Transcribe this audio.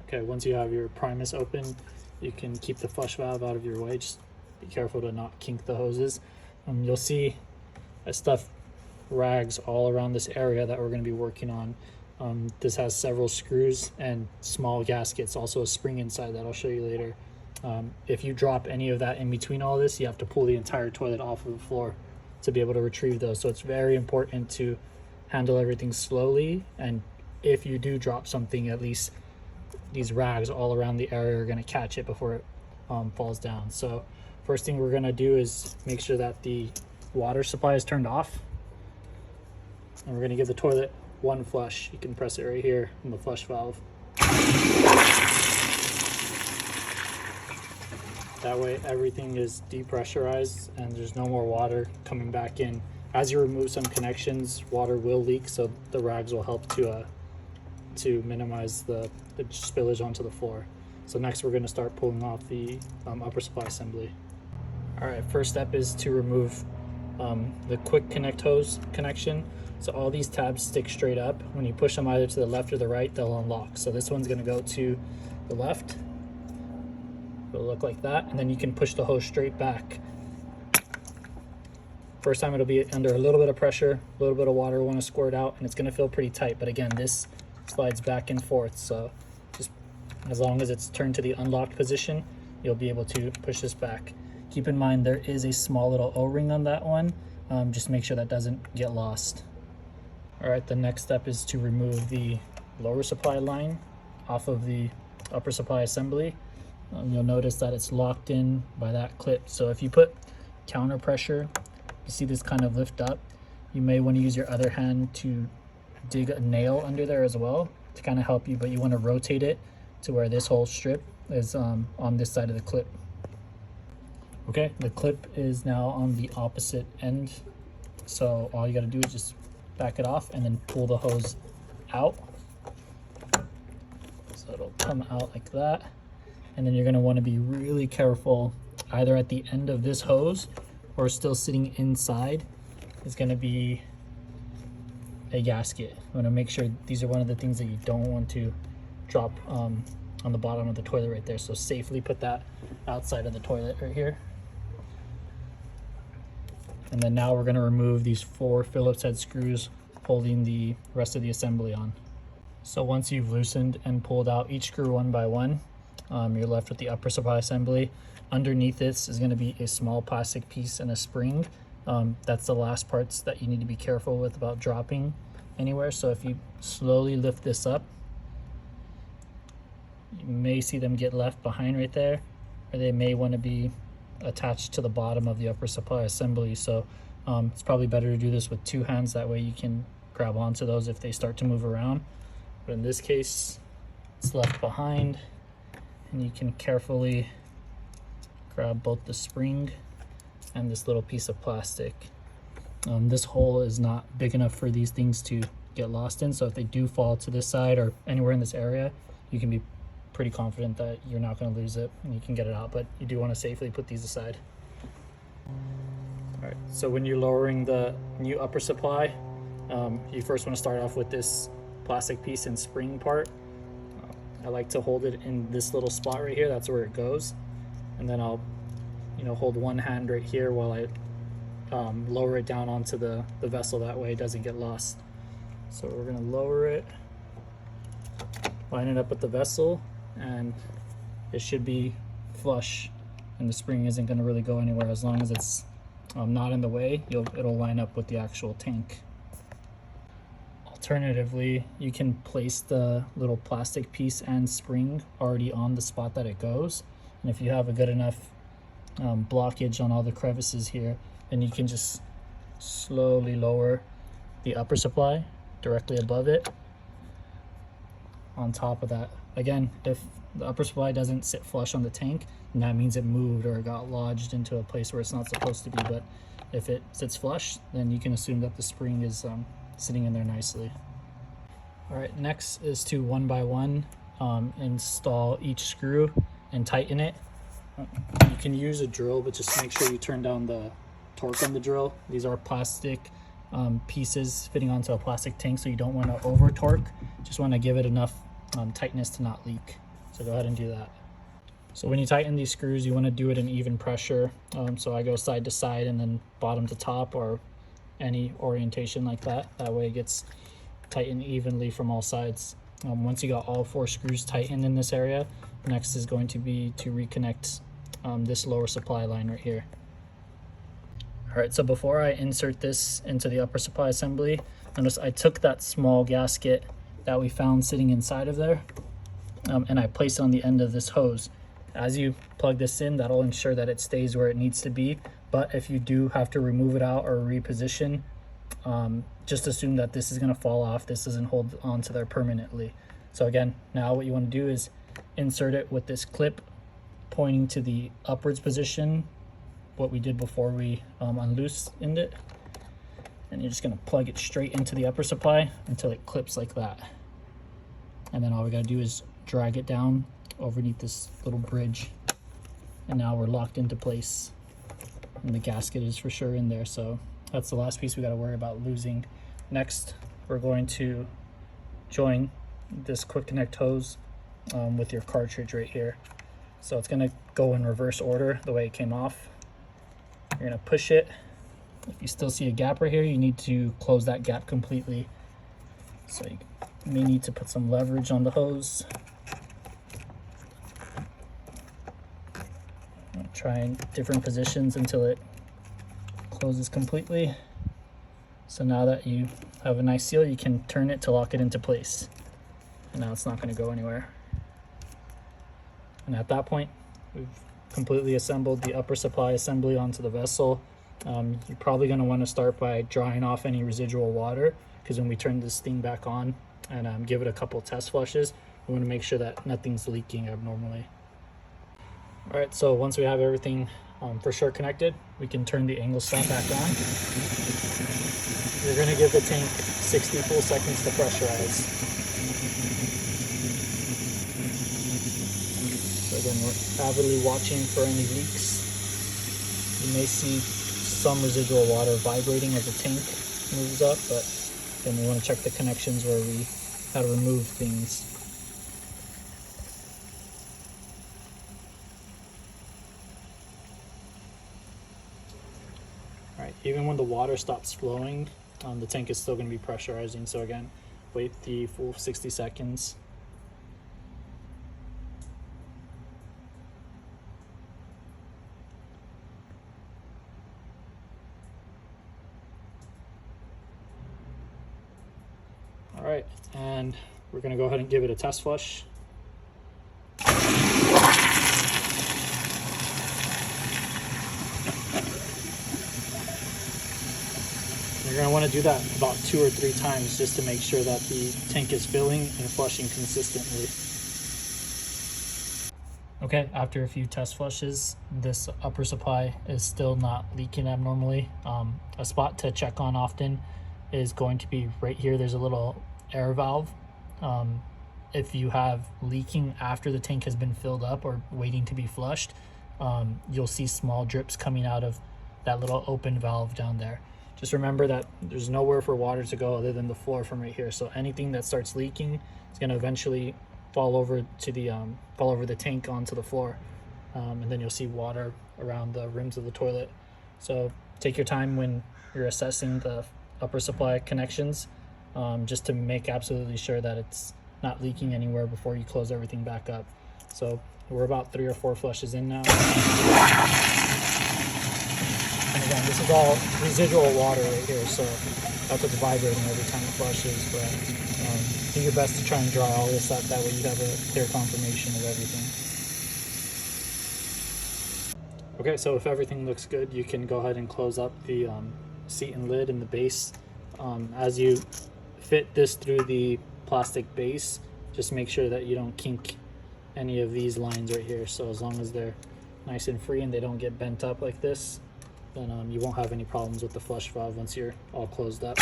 Okay, once you have your primus open, you can keep the flush valve out of your way. Just be careful to not kink the hoses. You'll see stuff rags all around this area that we're going to be working on. This has several screws and small gaskets, also a spring inside that I'll show you later. If you drop any of that in between all this, you have to pull the entire toilet off of the floor to be able to retrieve those. So it's very important to handle everything slowly, and if you do drop something, at least these rags all around the area are going to catch it before it falls down. So first thing we're going to do is make sure that the water supply is turned off, and we're going to give the toilet one flush. You can press it right here on the flush valve. That way everything is depressurized and there's no more water coming back in. As you remove some connections, water will leak, so the rags will help to minimize the spillage onto the floor. So next we're going to start pulling off the upper supply assembly. All right, first step is to remove the quick connect hose connection. So all these tabs stick straight up. When you push them either to the left or the right, they'll unlock. So this one's going to go to the left. It'll look like that, and then you can push the hose straight back. First time it'll be under a little bit of pressure, a little bit of water will want to squirt out, and it's going to feel pretty tight. But again, this slides back and forth, so just as long as it's turned to the unlocked position, you'll be able to push this back. Keep in mind there is a small little O-ring on that one. Just make sure that doesn't get lost. All right, the next step is to remove the lower supply line off of the upper supply assembly. You'll notice that it's locked in by that clip. So if you put counter pressure, you see this kind of lift up, you may want to use your other hand to dig a nail under there as well to kind of help you, but you want to rotate it to where this whole strip is on this side of the clip. Okay, the clip is now on the opposite end, so all you got to do is just back it off and then pull the hose out. So it'll come out like that, and then you're going to want to be really careful. Either at the end of this hose or still sitting inside is going to be a gasket. You want to make sure these are one of the things that you don't want to drop on the bottom of the toilet right there. So safely put that outside of the toilet right here. And then now we're going to remove these 4 Phillips head screws holding the rest of the assembly on. So once you've loosened and pulled out each screw one by one, you're left with the upper supply assembly. Underneath this is going to be a small plastic piece and a spring. That's the last parts that you need to be careful with about dropping anywhere. So if you slowly lift this up, you may see them get left behind right there, or they may want to be attached to the bottom of the upper supply assembly. So it's probably better to do this with 2 hands. That way you can grab onto those if they start to move around. But in this case, it's left behind, and you can carefully grab both the spring and this little piece of plastic. This hole is not big enough for these things to get lost in, so if they do fall to this side or anywhere in this area, you can be pretty confident that you're not going to lose it and you can get it out, but you do want to safely put these aside. All right, so when you're lowering the new upper supply, you first want to start off with this plastic piece and spring part. I like to hold it in this little spot right here. That's where it goes, and then I'll hold one hand right here while I lower it down onto the vessel. That way it doesn't get lost. So we're going to lower it, line it up with the vessel, and it should be flush, and the spring isn't going to really go anywhere as long as it's not in the way. It'll line up with the actual tank. Alternatively, you can place the little plastic piece and spring already on the spot that it goes, and if you have a good enough blockage on all the crevices here, then you can just slowly lower the upper supply directly above it on top of that. Again, if the upper supply doesn't sit flush on the tank, then that means it moved or it got lodged into a place where it's not supposed to be. But if it sits flush, then you can assume that the spring is sitting in there nicely. All right, next is to one by one install each screw and tighten it. You can use a drill, but just make sure you turn down the torque on the drill. These are plastic pieces fitting onto a plastic tank, so you don't want to over torque. Just want to give it enough tightness to not leak. So go ahead and do that. So when you tighten these screws, you want to do it in even pressure. So I go side to side and then bottom to top, or any orientation like that. That way it gets tightened evenly from all sides. Once you got all 4 screws tightened in this area, next is going to be to reconnect this lower supply line right here. All right, so before I insert this into the upper supply assembly, notice I took that small gasket that we found sitting inside of there, and I placed it on the end of this hose. As you plug this in, that'll ensure that it stays where it needs to be. But if you do have to remove it out or reposition, just assume that this is going to fall off. This doesn't hold onto there permanently. So again, now what you want to do is insert it with this clip pointing to the upwards position, what we did before we unloosened it. And you're just going to plug it straight into the upper supply until it clips like that. And then all we got to do is drag it down underneath this little bridge, and now we're locked into place, and the gasket is for sure in there. So that's the last piece we got to worry about losing. Next, we're going to join this quick connect hose with your cartridge right here. So it's going to go in reverse order the way it came off. You're going to push it. If you still see a gap right here, you need to close that gap completely. So you may need to put some leverage on the hose. Try in different positions until it closes completely. So now that you have a nice seal, you can turn it to lock it into place. And now it's not going to go anywhere. And at that point, we've completely assembled the upper supply assembly onto the vessel. You're probably going to want to start by drying off any residual water, because when we turn this thing back on and give it a couple test flushes, we want to make sure that nothing's leaking abnormally. All right, so once we have everything for sure connected, we can turn the angle stop back on. You're going to give the tank 60 full seconds to pressurize. So again, we're avidly watching for any leaks. You may see some residual water vibrating as the tank moves up, but then we want to check the connections where we had to remove things. All right, even when the water stops flowing, the tank is still going to be pressurizing. So again, wait the full 60 seconds. All right, and we're going to go ahead and give it a test flush. You're going to want to do that about 2 or 3 times just to make sure that the tank is filling and flushing consistently. Okay, after a few test flushes, this upper supply is still not leaking abnormally. A spot to check on often is going to be right here. There's a little air valve. If you have leaking after the tank has been filled up or waiting to be flushed, you'll see small drips coming out of that little open valve down there. Just remember that there's nowhere for water to go other than the floor from right here. So anything that starts leaking is going to eventually fall over to the tank onto the floor, and then you'll see water around the rims of the toilet. So take your time when you're assessing the upper supply connections, just to make absolutely sure that it's not leaking anywhere before you close everything back up. So we're about 3 or 4 flushes in now. And again, this is all residual water right here, so that's what's vibrating every time it flushes. But do your best to try and dry all this up. That way you have a clear confirmation of everything. Okay, so if everything looks good, you can go ahead and close up the seat and lid and the base. As you fit this through the plastic base, just make sure that you don't kink any of these lines right here. So as long as they're nice and free and they don't get bent up like this, then you won't have any problems with the flush valve once you're all closed up.